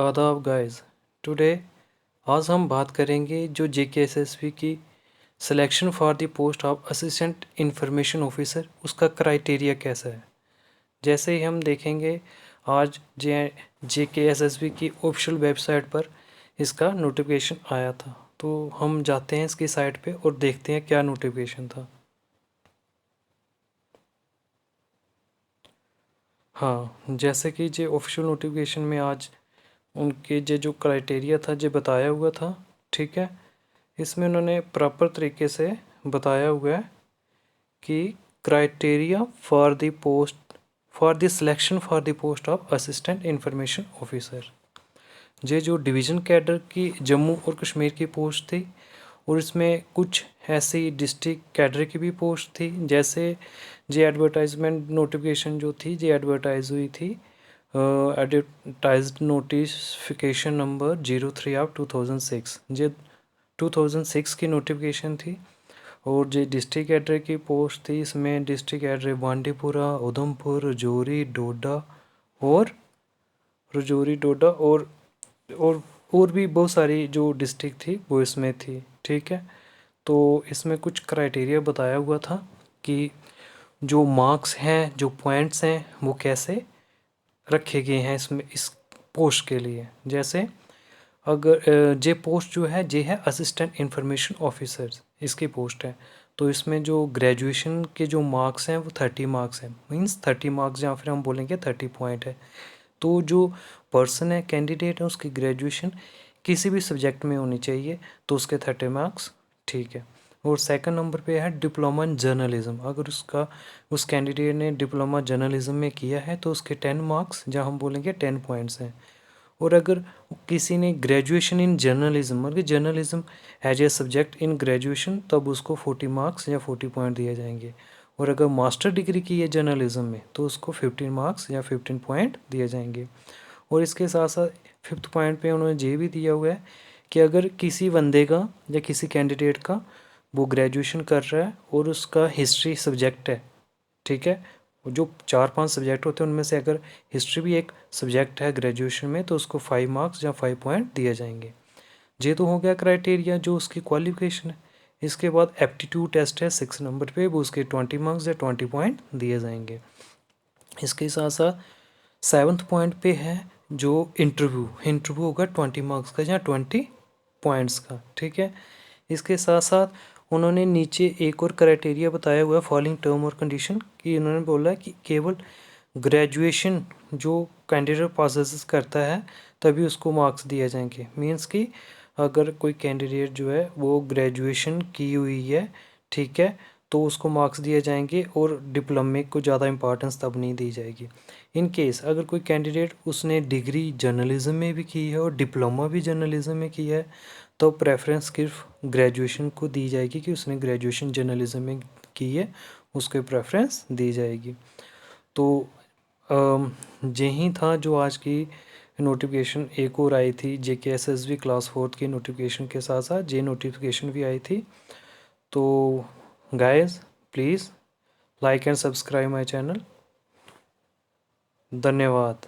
आदाब guys. Today आज हम बात करेंगे जो JKSSB की selection for the post of assistant information officer उसका क्राइटेरिया कैसा है। जैसे ही हम देखेंगे आज JKSSB की ऑफिशियल वेबसाइट पर इसका नोटिफिकेशन आया था, तो हम जाते हैं इसकी साइट पे और देखते हैं क्या नोटिफिकेशन था। हाँ, जैसे कि जो ऑफिशियल नोटिफिकेशन में आज उनके जो क्राइटेरिया था जो बताया हुआ था, ठीक है। इसमें उन्होंने प्रॉपर तरीके से बताया हुआ है कि criteria for the post for the selection for the post of assistant information officer. ये जो डिवीज़न कैडर की जम्मू और कश्मीर की पोस्ट थी, और इसमें कुछ ऐसी डिस्ट्रिक्ट कैडर की भी पोस्ट थी। जैसे ये एडवर्टाइजमेंट नोटिफिकेशन जो थी ये एडवर्टाइज हुई थी एडवर्टाइज नोटिफिकेशन नंबर 03/2006। ये 2006 की नोटिफिकेशन थी। और जो डिस्ट्रिक्ट कैडर की पोस्ट थी, इसमें डिस्ट्रिक्ट कैडर बांडीपुरा, उधमपुर, रजौरी, डोडा और भी बहुत सारी जो डिस्ट्रिक्ट थी वो इसमें थी, ठीक है। तो इसमें कुछ क्राइटेरिया बताया हुआ था कि जो मार्क्स हैं, जो पॉइंट्स हैं, वो कैसे रखे गए हैं इसमें इस पोस्ट के लिए। जैसे अगर जे पोस्ट जो है जे है असिस्टेंट इंफॉर्मेशन ऑफिसर, इसकी पोस्ट है। तो इसमें जो ग्रेजुएशन के जो मार्क्स हैं वो 30 मार्क्स हैं, मींस 30 मार्क्स, या फिर हम बोलेंगे 30 पॉइंट है। तो जो पर्सन है, कैंडिडेट है, उसकी ग्रेजुएशन किसी भी सब्जेक्ट में होनी चाहिए, तो उसके 30 मार्क्स, ठीक है। और सेकंड नंबर पे है डिप्लोमा इन जर्नलिज्म। अगर उस कैंडिडेट ने डिप्लोमा जर्नलिज्म में किया है तो उसके 10 मार्क्स, जहाँ हम बोलेंगे 10 पॉइंट्स हैं। और अगर किसी ने ग्रेजुएशन इन जर्नलिज्म, मतलब journalism as a subject in graduation, तब उसको 40 मार्क्स या 40 पॉइंट दिए जाएंगे। और अगर मास्टर डिग्री की है जर्नलिज्म में तो उसको 15 मार्क्स या 15 पॉइंट दिए जाएंगे। और इसके साथ साथ 5th पॉइंट पे उन्होंने ये भी दिया हुआ है कि अगर किसी बंदे का या किसी कैंडिडेट का वो ग्रेजुएशन कर रहा है और उसका हिस्ट्री सब्जेक्ट है, ठीक है। जो 4-5 सब्जेक्ट होते हैं उनमें से अगर हिस्ट्री भी एक सब्जेक्ट है ग्रेजुएशन में, तो उसको 5 मार्क्स या 5 पॉइंट दिए जाएंगे। ये तो हो गया क्राइटेरिया जो उसकी क्वालिफिकेशन है। इसके बाद एप्टीट्यूड टेस्ट है 6 नंबर पे, वो उसके 20 मार्क्स या 20 पॉइंट दिए जाएंगे। इसके साथ साथ 7th पॉइंट पे है जो इंटरव्यू होगा 20 मार्क्स का या 20 पॉइंट्स का, ठीक है। इसके साथ साथ उन्होंने नीचे एक और क्राइटेरिया बताया हुआ है, फॉलोइंग टर्म और कंडीशन, कि उन्होंने बोला कि केवल ग्रेजुएशन जो कैंडिडेट पास करता है तभी उसको मार्क्स दिए जाएंगे। मींस कि अगर कोई कैंडिडेट जो है वो ग्रेजुएशन की हुई है, ठीक है, तो उसको मार्क्स दिए जाएंगे और डिप्लोमे को ज़्यादा इंपॉर्टेंस तब नहीं दी जाएगी। इन केस अगर कोई कैंडिडेट उसने डिग्री जर्नलिज्म में भी की है और डिप्लोमा भी जर्नलिज्म में किया है, तो प्रेफरेंस सिर्फ ग्रेजुएशन को दी जाएगी कि उसने ग्रेजुएशन जर्नलिज्म में की है, उसको प्रेफरेंस दी जाएगी। तो यही था जो आज की नोटिफिकेशन। एक और आई थी JKSSB क्लास 4th की नोटिफिकेशन के साथ साथ जे नोटिफिकेशन भी आई थी। तो guys please like and subscribe my channel. धन्यवाद।